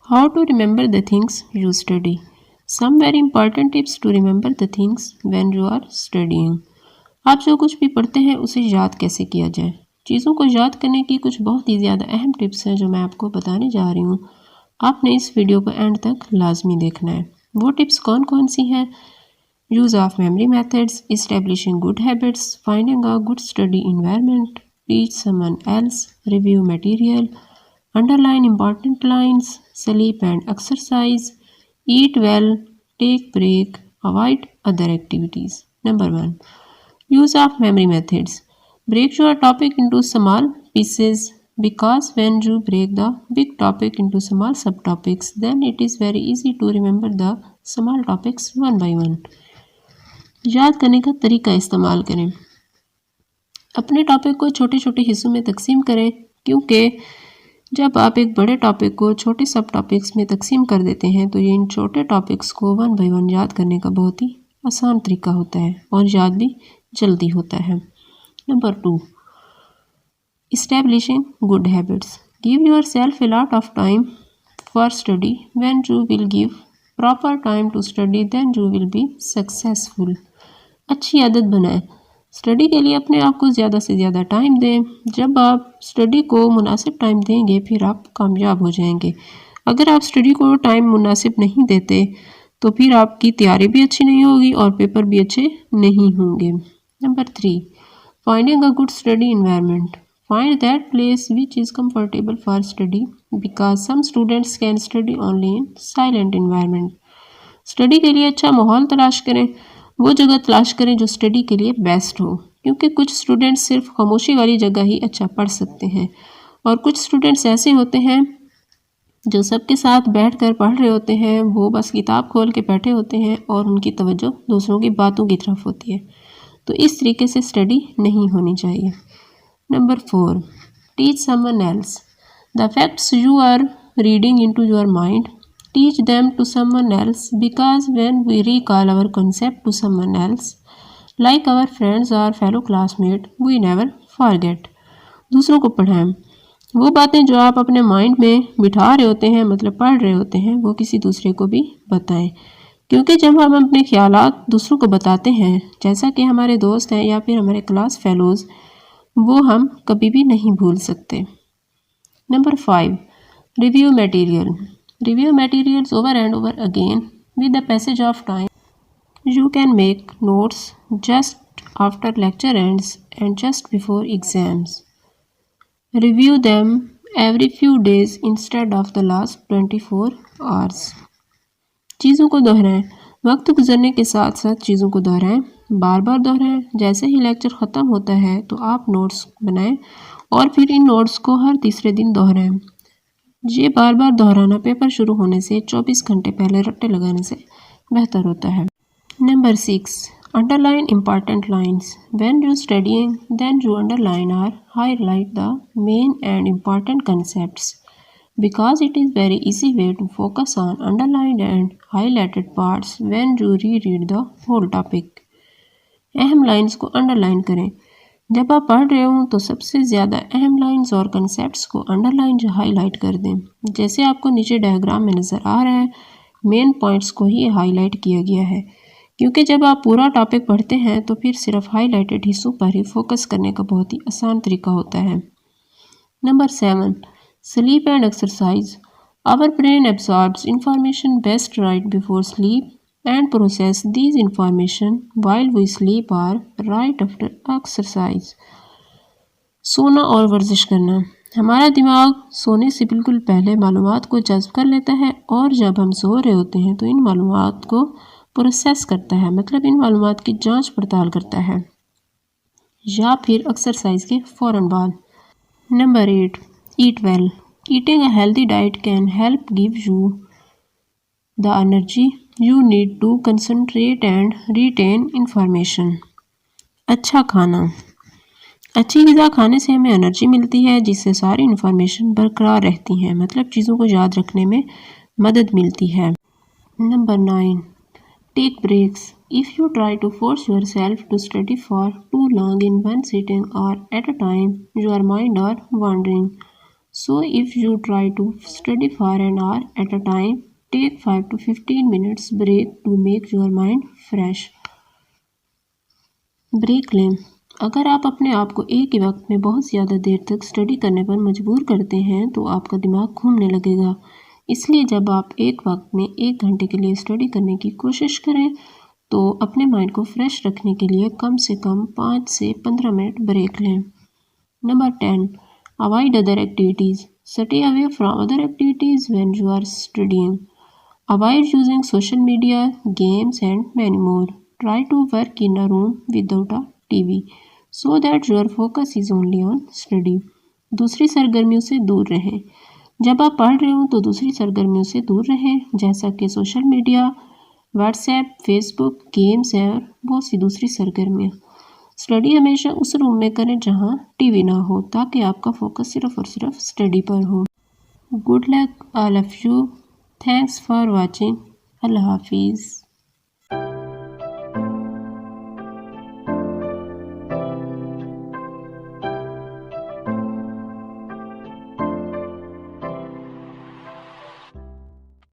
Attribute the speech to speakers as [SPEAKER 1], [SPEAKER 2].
[SPEAKER 1] How to remember the things you study. Some very important tips to remember the things when you are studying. आप जो कुछ भी पढ़ते हैं उसे याद कैसे किया जाए। चीज़ों को याद करने की कुछ बहुत ही ज़्यादा अहम टिप्स हैं जो मैं आपको बताने जा रही हूँ। आपने इस वीडियो को एंड तक लाजमी देखना है। वो टिप्स कौन कौन सी हैं? Use of memory methods, establishing good habits, finding a good study environment, teach someone else, review material, underline important lines, sleep and exercise, eat well, take break, avoid other activities. Number 1. Use of memory methods. Break your topic into small pieces because when you break the big topic into small subtopics, then it is very easy to remember the small topics one by one. याद करने का तरीका इस्तेमाल करें। अपने topic को छोटे छोटे हिस्सों में तकसीम करें, क्योंकि जब आप एक बड़े टॉपिक को छोटे सब टॉपिक्स में तकसीम कर देते हैं तो ये इन छोटे टॉपिक्स को वन बाय वन याद करने का बहुत ही आसान तरीका होता है और याद भी जल्दी होता है। Number 2. Establishing good habits. Give yourself a lot of time for study. When you will give proper time to study then you will be successful. अच्छी आदत बनाएं। स्टडी के लिए अपने आप को ज़्यादा से ज़्यादा टाइम दें। जब आप स्टडी को मुनासिब टाइम देंगे फिर आप कामयाब हो जाएंगे। अगर आप स्टडी को टाइम मुनासिब नहीं देते तो फिर आपकी तैयारी भी अच्छी नहीं होगी और पेपर भी अच्छे नहीं होंगे। Number 3. Finding a good study environment. Find that place which is comfortable for study because some students can study only in silent environment. Study के लिए अच्छा माहौल तलाश करें। वो जगह तलाश करें जो स्टडी के लिए बेस्ट हो, क्योंकि कुछ स्टूडेंट्स सिर्फ खामोशी वाली जगह ही अच्छा पढ़ सकते हैं और कुछ स्टूडेंट्स ऐसे होते हैं जो सबके साथ बैठकर पढ़ रहे होते हैं। वो बस किताब खोल के बैठे होते हैं और उनकी तवज्जो दूसरों की बातों की तरफ होती है। तो इस तरीके से स्टडी नहीं होनी चाहिए। Number 4. Teach someone else. The facts you are reading into your mind, teach them to someone else, because when we recall our concept to someone else, like our friends or fellow classmate, we never forget. दूसरों को पढ़ाएं। वो बातें जो आप अपने mind में बिठा रहे होते हैं, मतलब पढ़ रहे होते हैं, वो किसी दूसरे को भी बताएं, क्योंकि जब हम अपने ख्यालात दूसरों को बताते हैं, जैसा कि हमारे दोस्त हैं या फिर हमारे क्लास फेलोज़, वो हम कभी भी नहीं भूल सकते। Number 5. Review material. Review materials over and over again with the passage of time. You can make notes just after lecture ends and just before exams. Review them every few days instead of the last 24 hours. चीज़ों को दोहराएं। वक्त गुजरने के साथ साथ चीज़ों को दोहराएं, बार बार दोहराएं। जैसे ही लेक्चर ख़त्म होता है तो आप नोट्स बनाएं और फिर इन नोट्स को हर तीसरे दिन दोहराएं। ये बार बार दोहराना पेपर शुरू होने से 24 घंटे पहले रट्टे लगाने से बेहतर होता है। Number 6. Underline important lines. When you studying then you underline और highlight the main and important concepts because it is very easy way to focus on underlined and highlighted parts when you read the whole topic. अहम lines को underline करें। जब आप पढ़ रहे हों तो सबसे ज़्यादा अहम लाइंस और कंसेप्ट्स को अंडरलाइन या हाईलाइट कर दें। जैसे आपको नीचे डायग्राम में नज़र आ रहा है, मेन पॉइंट्स को ही हाईलाइट किया गया है, क्योंकि जब आप पूरा टॉपिक पढ़ते हैं तो फिर सिर्फ हाईलाइटेड हिस्सों पर ही फोकस करने का बहुत ही आसान तरीका होता है। Number 7. Sleep and exercise. Our brain absorbs information best right before sleep and process these information while we sleep or right after exercise. सोना और वर्जिश करना. हमारा दिमाग सोने से बिल्कुल पहले मालूमात को जज़्ब कर लेता है और जब हम सो रहे होते हैं तो इन मालूमात को प्रोसेस करता है, मतलब इन मालूमात की जांच पड़ताल करता है, या फिर एक्सरसाइज के फ़ौरन बाद. Number 8. Eat well. Eating a healthy diet can help give you the energy You need to concentrate and retain information. अच्छा खाना. अच्छी ग़िज़ा खाने से हमें एनर्जी मिलती है जिससे सारी इन्फॉर्मेशन बरकरार रहती हैं, मतलब चीज़ों को याद रखने में मदद मिलती है. Number 9. Take breaks. If you try to force yourself to study for too long in one sitting or at a time your mind are wandering. So if you try to study for an hour at a time, take 5 to 15 minutes break to make your mind fresh. Break लें। अगर आप अपने आप को एक ही वक्त में बहुत ज़्यादा देर तक स्टडी करने पर मजबूर करते हैं तो आपका दिमाग घूमने लगेगा। इसलिए जब आप एक वक्त में 1 घंटे के लिए स्टडी करने की कोशिश करें तो अपने माइंड को फ्रेश रखने के लिए कम से कम 5 से 15 मिनट ब्रेक लें। Number 10. Avoid other activities. Stay away from other activities when you are studying. Avoid using social media, games and many more. Try to work in a room without a TV so that your focus is only on study. दूसरी सरगर्मियों से दूर रहें। जब आप पढ़ रहे हो तो दूसरी सरगर्मियों से दूर रहें, जैसा कि social media, WhatsApp, Facebook, games और बहुत सी दूसरी सरगर्मियाँ। स्टडी हमेशा उस रूम में करें जहाँ टीवी ना हो, ताकि आपका फोकस सिर्फ और सिर्फ स्टडी पर हो। Good luck all of you. Thanks for watching. अल्लाह हाफिज़।